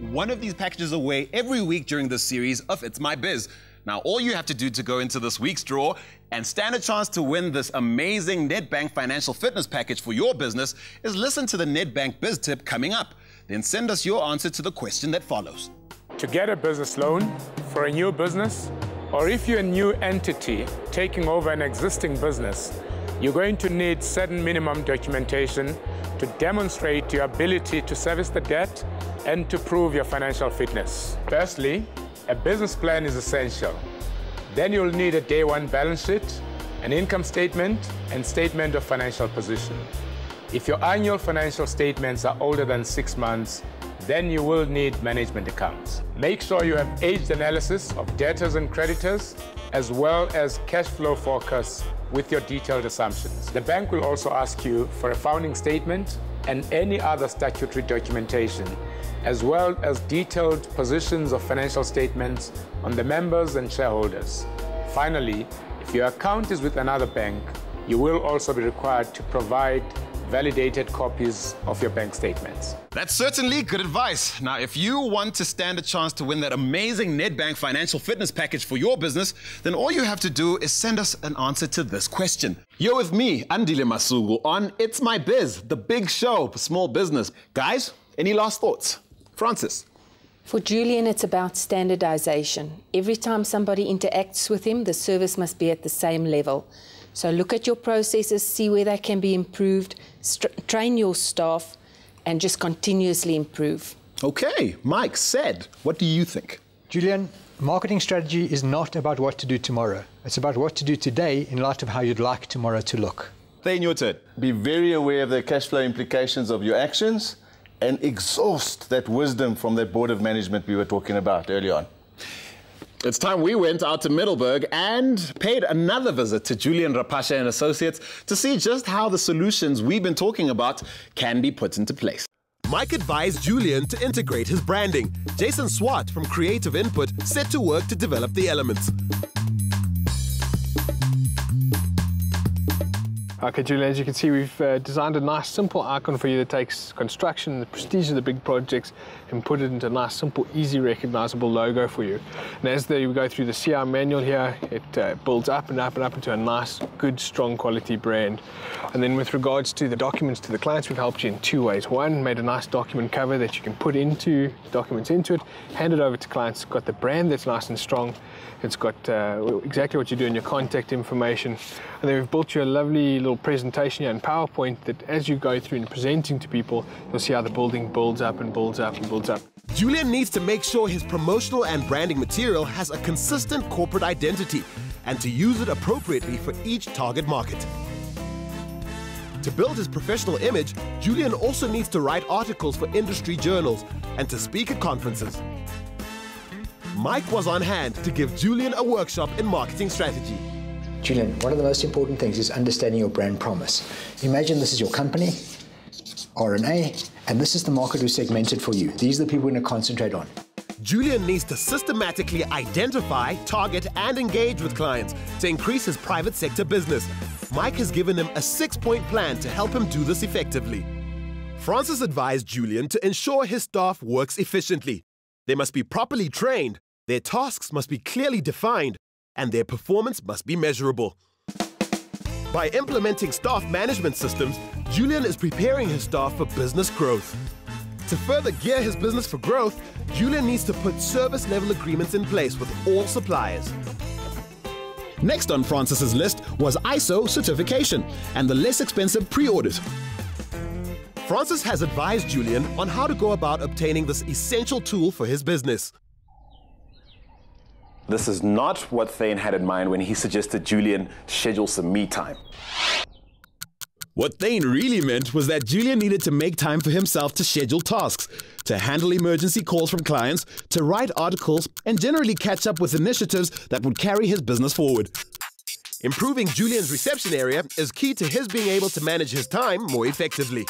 one of these packages away every week during this series of It's My Biz. Now, all you have to do to go into this week's draw and stand a chance to win this amazing Nedbank financial fitness package for your business is listen to the Nedbank Biz Tip coming up. Then send us your answer to the question that follows. To get a business loan for a new business, or if you're a new entity taking over an existing business, you're going to need certain minimum documentation to demonstrate your ability to service the debt and to prove your financial fitness. Firstly, a business plan is essential. Then you'll need a day one balance sheet, an income statement, and statement of financial position. If your annual financial statements are older than 6 months, then you will need management accounts. Make sure you have aged analysis of debtors and creditors, as well as cash flow forecasts with your detailed assumptions. The bank will also ask you for a founding statement and any other statutory documentation, as well as detailed positions of financial statements on the members and shareholders. Finally, if your account is with another bank, you will also be required to provide validated copies of your bank statements. That's certainly good advice. Now, if you want to stand a chance to win that amazing Nedbank financial fitness package for your business, then all you have to do is send us an answer to this question. You're with me, Andile Masuku, on It's My Biz, the big show for small business. Guys, any last thoughts? Francis? For Julian, it's about standardization. Every time somebody interacts with him, the service must be at the same level. So look at your processes, see where they can be improved, train your staff, and just continuously improve. Okay, Mike said, what do you think? Julian, marketing strategy is not about what to do tomorrow. It's about what to do today in light of how you'd like tomorrow to look. Thane, your turn. Be very aware of the cash flow implications of your actions and exhaust that wisdom from that board of management we were talking about early on. It's time we went out to Middelburg and paid another visit to Julian Rapasha and Associates to see just how the solutions we've been talking about can be put into place. Mike advised Julian to integrate his branding. Jason Swart from Creative Input set to work to develop the elements. Okay, Julian, as you can see, we've designed a nice, simple icon for you that takes construction, the prestige of the big projects, and put it into a nice, simple, easy, recognizable logo for you. And as we go through the CI manual here, it builds up and up and up into a nice, good, strong quality brand. And then with regards to the documents to the clients, we've helped you in 2 ways. One, made a nice document cover that you can put documents into it, hand it over to clients. It's got the brand that's nice and strong. It's got exactly what you do in your contact information. And then we've built you a lovely little presentation here in PowerPoint that as you go through and presenting to people, you'll see how the building builds up and builds up and builds up. Julian needs to make sure his promotional and branding material has a consistent corporate identity and to use it appropriately for each target market. To build his professional image, Julian also needs to write articles for industry journals and to speak at conferences. Mike was on hand to give Julian a workshop in marketing strategy. Julian, one of the most important things is understanding your brand promise. Imagine this is your company, RNA, and this is the market who's segmented for you. These are the people we're going to concentrate on. Julian needs to systematically identify, target, and engage with clients to increase his private sector business. Mike has given him a 6-point plan to help him do this effectively. Francis advised Julian to ensure his staff works efficiently. They must be properly trained, their tasks must be clearly defined, and their performance must be measurable. By implementing staff management systems, Julian is preparing his staff for business growth. To further gear his business for growth, Julian needs to put service level agreements in place with all suppliers. Next on Francis's list was ISO certification and the less expensive pre-audit. Francis has advised Julian on how to go about obtaining this essential tool for his business. This is not what Thane had in mind when he suggested Julian schedule some me time. What Thane really meant was that Julian needed to make time for himself to schedule tasks, to handle emergency calls from clients, to write articles, and generally catch up with initiatives that would carry his business forward. Improving Julian's reception area is key to his being able to manage his time more effectively.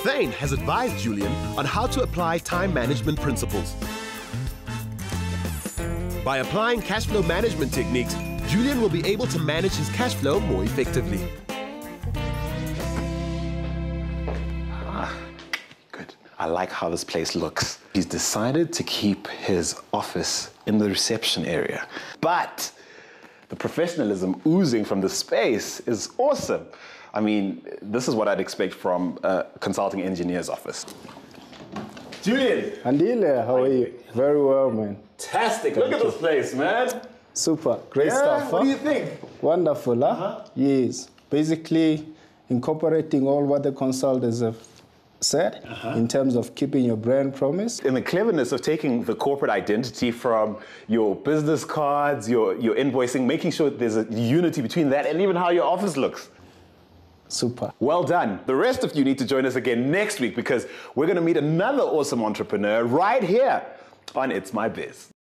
Thane has advised Julian on how to apply time management principles. By applying cash flow management techniques, Julian will be able to manage his cash flow more effectively. Good. I like how this place looks. He's decided to keep his office in the reception area. But the professionalism oozing from the space is awesome. I mean, this is what I'd expect from a consulting engineer's office. Julian! Andile, how are you? Very well, man. Fantastic. Look at this place, man. Super. Great stuff. What do you think? Wonderful, huh? Yes. Basically, incorporating all what the consultants have said in terms of keeping your brand promise. And the cleverness of taking the corporate identity from your business cards, your invoicing, making sure there's a unity between that and even how your office looks. Super. Well done. The rest of you need to join us again next week because we're going to meet another awesome entrepreneur right here on It's My Biz.